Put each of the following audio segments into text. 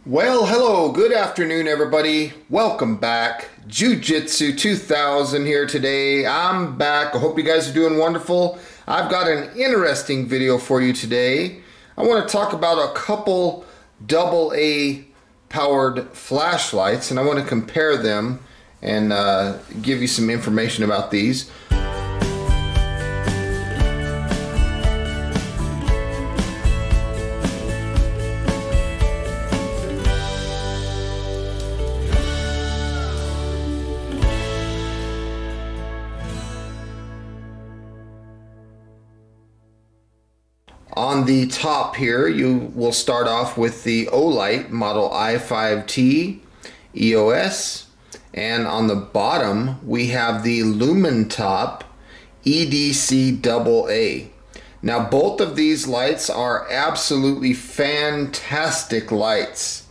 Well, hello, good afternoon, everybody. Welcome back. Jiu-Jitsu 2000 here today. I'm back. I hope you guys are doing wonderful. I've got an interesting video for you today. I want to talk about a couple AA powered flashlights, and I want to compare them and give you some information about these. On the top here, you will start off with the Olight model i5t EOS, and on the bottom we have the Lumintop EDC AA. Now both of these lights are absolutely fantastic lights.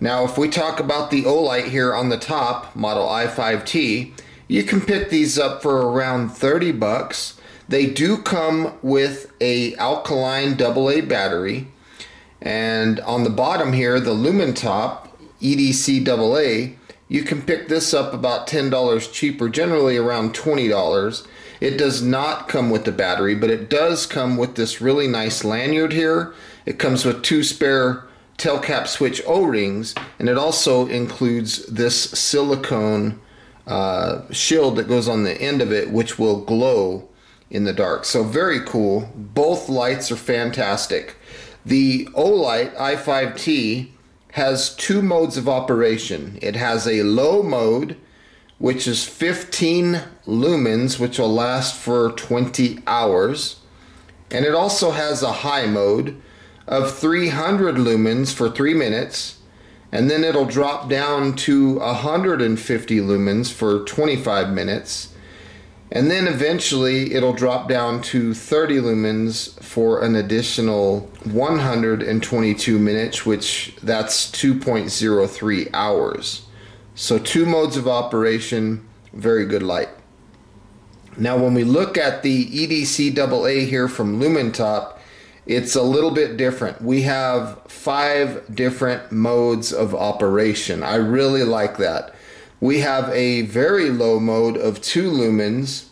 Now if we talk about the Olight here on the top, model i5t, you can pick these up for around 30 bucks. They do come with a alkaline AA battery, and on the bottom here, the Lumintop EDC AA, you can pick this up about $10 cheaper, generally around $20. It does not come with the battery, but it does come with this really nice lanyard here. It comes with 2 spare tail cap switch O-rings, and it also includes this silicone shield that goes on the end of it, which will glow in the dark. So very cool. Both lights are fantastic. The Olight i5t has 2 modes of operation. It has a low mode, which is 15 lumens, which will last for 20 hours. And it also has a high mode of 300 lumens for 3 minutes. And then it'll drop down to 150 lumens for 25 minutes. And then eventually it'll drop down to 30 lumens for an additional 122 minutes, which that's 2.03 hours. So 2 modes of operation, very good light. Now when we look at the EDC AA here from Lumintop, it's a little bit different. We have 5 different modes of operation. I really like that. We have a very low mode of 2 lumens,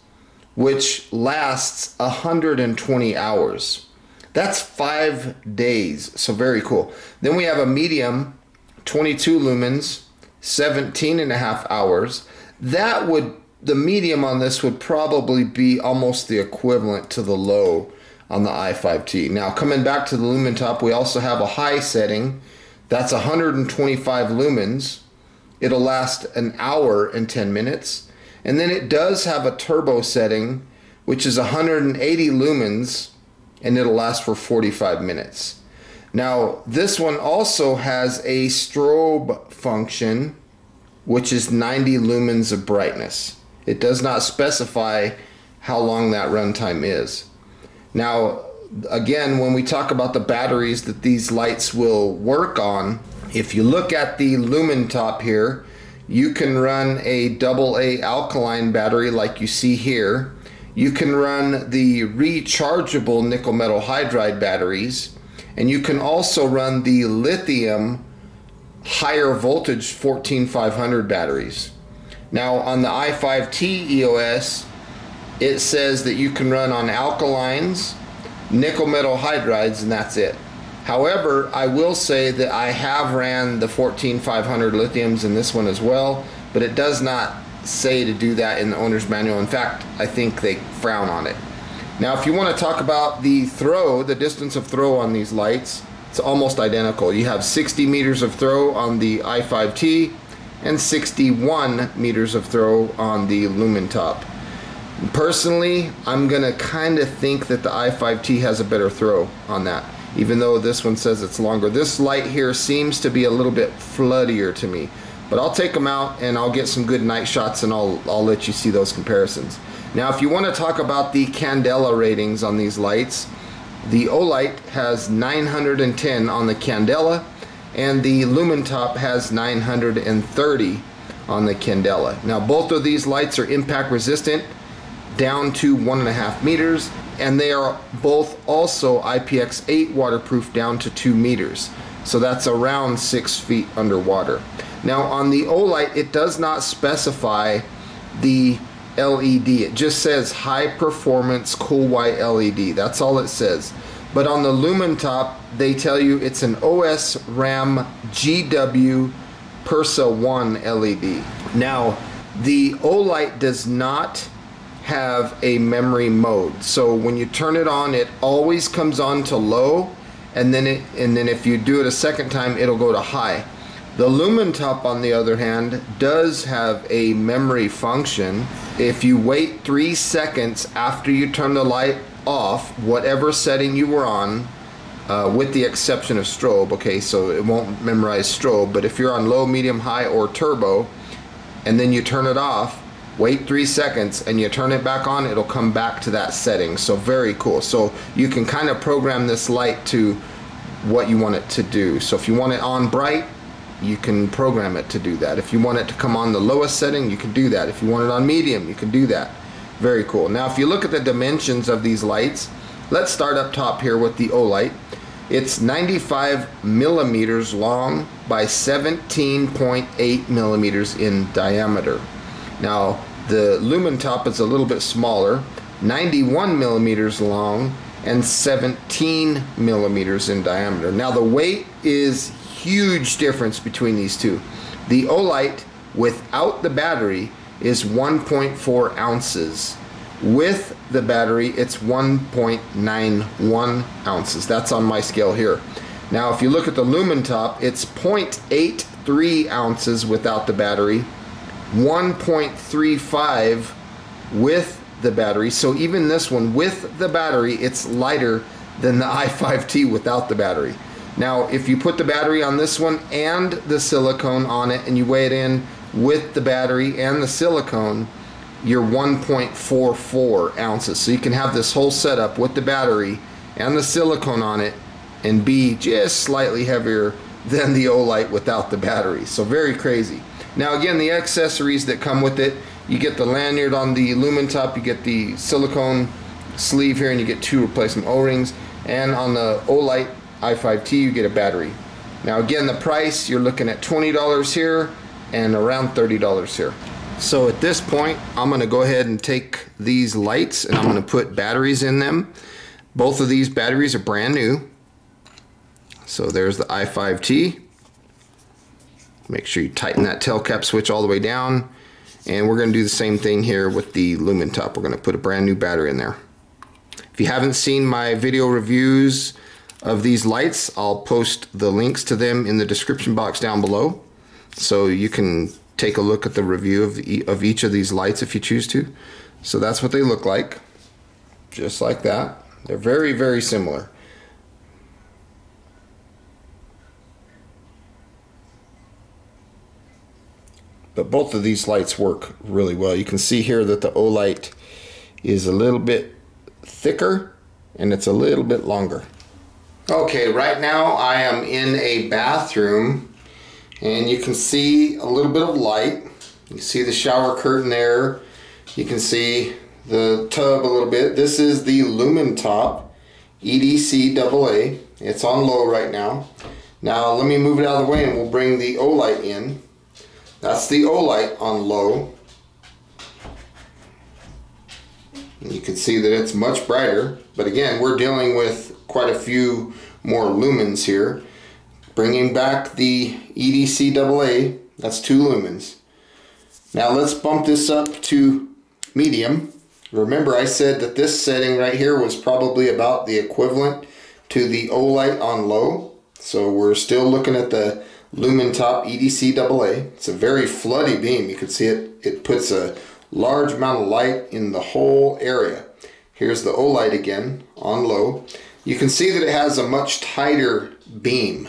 which lasts 120 hours. That's 5 days, so very cool. Then we have a medium, 22 lumens, 17.5 hours. The medium on this would probably be almost the equivalent to the low on the i5t. Now coming back to the Lumintop, we also have a high setting. That's 125 lumens. It'll last an hour and 10 minutes. And then it does have a turbo setting, which is 180 lumens, and it'll last for 45 minutes. Now, this one also has a strobe function, which is 90 lumens of brightness. It does not specify how long that runtime is. Now, again, when we talk about the batteries that these lights will work on, if you look at the Lumintop here, you can run a AA alkaline battery like you see here. You can run the rechargeable nickel metal hydride batteries, and you can also run the lithium higher voltage 14500 batteries. Now on the i5t EOS, it says that you can run on alkalines, nickel metal hydrides, and that's it. However, I will say that I have ran the 14500 lithiums in this one as well, but it does not say to do that in the owner's manual. In fact, I think they frown on it. Now, if you want to talk about the throw, the distance of throw on these lights, it's almost identical. You have 60 meters of throw on the i5t and 61 meters of throw on the Lumintop. Personally, I'm going to kind of think that the i5t has a better throw on that, even though this one says it's longer. This light here seems to be a little bit floodier to me, but I'll take them out and I'll get some good night shots, and I'll let you see those comparisons. Now if you want to talk about the candela ratings on these lights, the Olight has 910 on the candela, and the Lumintop has 930 on the candela. Now both of these lights are impact resistant down to 1.5 meters, and they are both also IPX8 waterproof down to 2 meters. So that's around 6 feet underwater. Now on the Olight, it does not specify the LED. It just says high performance cool white LED. That's all it says. But on the Lumintop, they tell you it's an OS RAM GW Persa 1 LED. Now, the Olight does not have a memory mode. So when you turn it on, it always comes on to low, and then if you do it a second time, it'll go to high. The Lumintop, on the other hand, does have a memory function. If you wait 3 seconds after you turn the light off, whatever setting you were on, with the exception of strobe, okay, so it won't memorize strobe, but if you're on low, medium, high, or turbo, and then you turn it off, wait 3 seconds, and you turn it back on, it'll come back to that setting. So very cool. So you can kind of program this light to what you want it to do. So if you want it on bright, you can program it to do that. If you want it to come on the lowest setting, you can do that. If you want it on medium, you can do that. Very cool. Now if you look at the dimensions of these lights, let's start up top here with the Olight. It's 95 millimeters long by 17.8 millimeters in diameter. Now the Lumintop is a little bit smaller, 91 millimeters long and 17 millimeters in diameter. Now the weight is huge difference between these two. The Olight without the battery is 1.4 ounces. With the battery, it's 1.91 ounces. That's on my scale here. Now if you look at the Lumintop, it's 0.83 ounces without the battery, 1.35 with the battery. So even this one with the battery, it's lighter than the i5t without the battery. Now if you put the battery on this one and the silicone on it, and you weigh it in with the battery and the silicone, you're 1.44 ounces. So you can have this whole setup with the battery and the silicone on it and be just slightly heavier than the Olight without the battery. So very crazy. Now again, the accessories that come with it, you get the lanyard on the Lumintop, you get the silicone sleeve here, and you get 2 replacement O-rings, and on the Olight i5t you get a battery. Now again, the price, you're looking at $20 here and around $30 here. So at this point, I'm going to go ahead and take these lights and I'm going to put batteries in them. Both of these batteries are brand new. So there's the i5t. Make sure you tighten that tail cap switch all the way down. And we're going to do the same thing here with the Lumintop. We're going to put a brand new battery in there. If you haven't seen my video reviews of these lights, I'll post the links to them in the description box down below. So you can take a look at the review of each of these lights if you choose to. So that's what they look like, just like that. They're very, very similar. But both of these lights work really well. You can see here that the Olight is a little bit thicker and it's a little bit longer. Okay, right now I am in a bathroom and you can see a little bit of light. You can see the shower curtain there. You can see the tub a little bit. This is the Lumintop EDC AA. It's on low right now. Now let me move it out of the way and we'll bring the Olight in. That's the Olight on low. And you can see that it's much brighter, but again, we're dealing with quite a few more lumens here. Bringing back the EDC AA, that's 2 lumens. Now let's bump this up to medium. Remember I said that this setting right here was probably about the equivalent to the Olight on low. So we're still looking at the Lumintop EDC AA. It's a very floody beam. You can see it puts a large amount of light in the whole area. Here's the Olight again on low. You can see that it has a much tighter beam.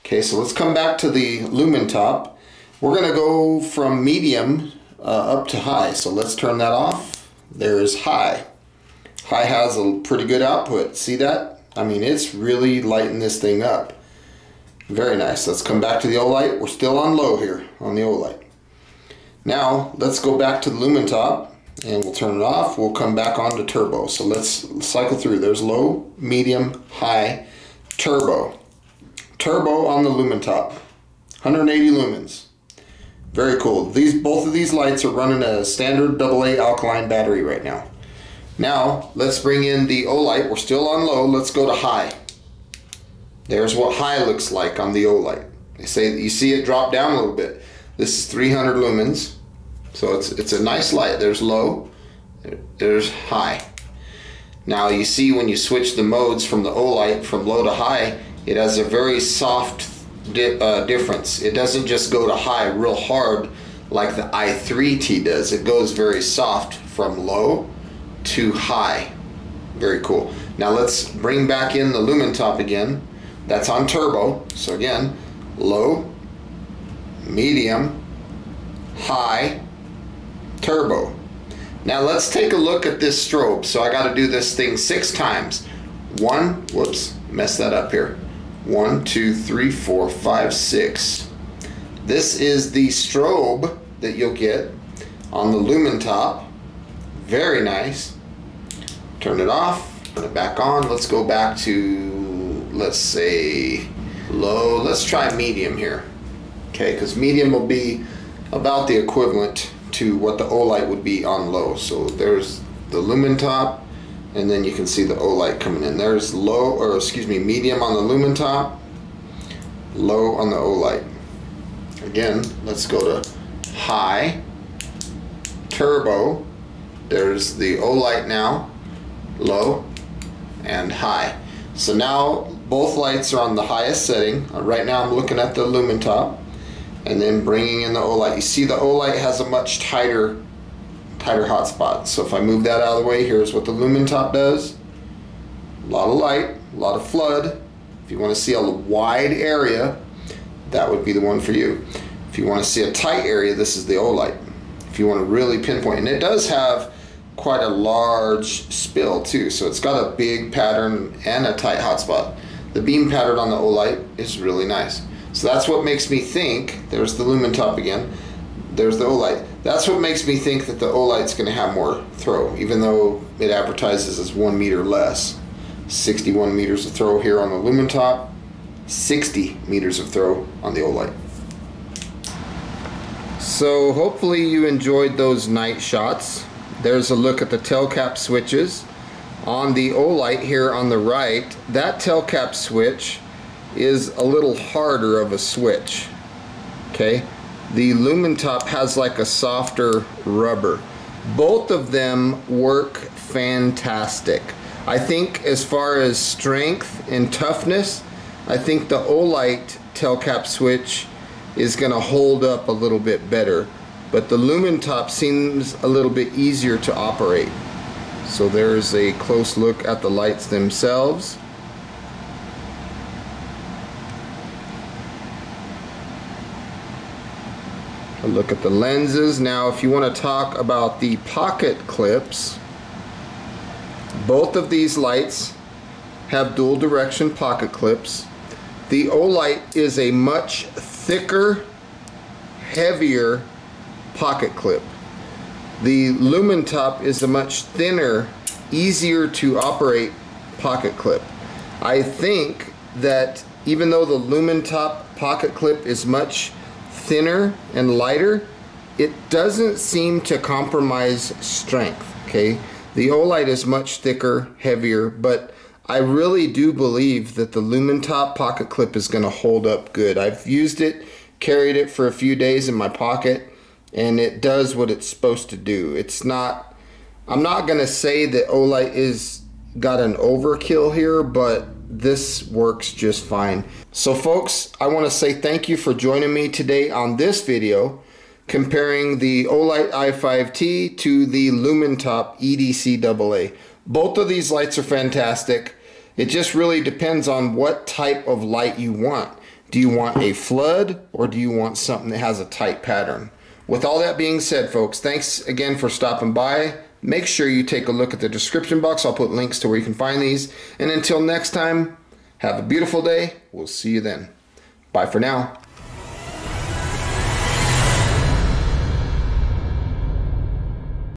Okay, so let's come back to the Lumintop. We're going to go from medium up to high. So let's turn that off. There's high. High has a pretty good output. See that? I mean, it's really lighting this thing up. Very nice. Let's come back to the Olight. We're still on low here on the Olight. Now let's go back to the Lumintop and we'll turn it off. We'll come back on to turbo. So let's cycle through. There's low, medium, high, turbo. turbo on the Lumintop, 180 lumens. Very cool. Both of these lights are running a standard AA alkaline battery right now. Now let's bring in the Olight. We're still on low. Let's go to high. There's what high looks like on the Olight. They say that you see it drop down a little bit. This is 300 lumens, so it's a nice light. There's low, there's high. Now you see when you switch the modes from the Olight from low to high, it has a very soft difference. It doesn't just go to high real hard like the i5t does. It goes very soft from low to high. Very cool. Now let's bring back in the Lumintop again. That's on turbo. So again, low, medium, high, turbo. Now let's take a look at this strobe. So I got to do this thing 6 times. Whoops, messed that up here. 1, 2, 3, 4, 5, 6. This is the strobe that you'll get on the Lumintop. Very nice. Turn it off, turn it back on. Let's go back to, let's say, low. Let's try medium here. Okay, because medium will be about the equivalent to what the Olight would be on low. So there's the Lumintop, and then you can see the Olight coming in. There's low, or excuse me, medium on the Lumintop, low on the Olight. Again, let's go to high, turbo. There's the Olight now, low, and high. So now both lights are on the highest setting. Right now I'm looking at the Lumintop, and then bringing in the Olight. You see the Olight has a much tighter hotspot. So if I move that out of the way, here's what the Lumintop does. A lot of light, a lot of flood. If you want to see a wide area, that would be the one for you. If you want to see a tight area, this is the Olight. If you want to really pinpoint, and it does have quite a large spill too, so it's got a big pattern and a tight hotspot. The beam pattern on the Olight is really nice. So that's what makes me think, there's the Lumintop again, there's the Olight. That's what makes me think that the Olight's going to have more throw, even though it advertises as 1 meter less. 61 meters of throw here on the Lumintop, 60 meters of throw on the Olight. So hopefully you enjoyed those night shots. There's a look at the tail cap switches. On the Olight here on the right, that tail cap switch is a little harder of a switch. Okay, the Lumintop has like a softer rubber. Both of them work fantastic. I think as far as strength and toughness, I think the Olight tail cap switch is going to hold up a little bit better, but the Lumintop seems a little bit easier to operate. So there's a close look at the lights themselves. A look at the lenses. Now if you want to talk about the pocket clips, both of these lights have dual direction pocket clips. The Olight is a much thicker, heavier pocket clip. The Lumintop is a much thinner, easier to operate pocket clip. I think that even though the Lumintop pocket clip is much thinner and lighter, it doesn't seem to compromise strength. Okay, the Olight is much thicker, heavier, but I really do believe that the Lumintop pocket clip is going to hold up good. I've used it, carried it for a few days in my pocket, and it does what it's supposed to do. It's not, I'm not going to say that Olight is got an overkill here, but this works just fine. So folks, I want to say thank you for joining me today on this video comparing the Olight i5t to the Lumintop EDC AA. Both of these lights are fantastic. It just really depends on what type of light you want. Do you want a flood, or do you want something that has a tight pattern? With all that being said, folks, thanks again for stopping by. Make sure you take a look at the description box. I'll put links to where you can find these. And until next time, have a beautiful day. We'll see you then. Bye for now.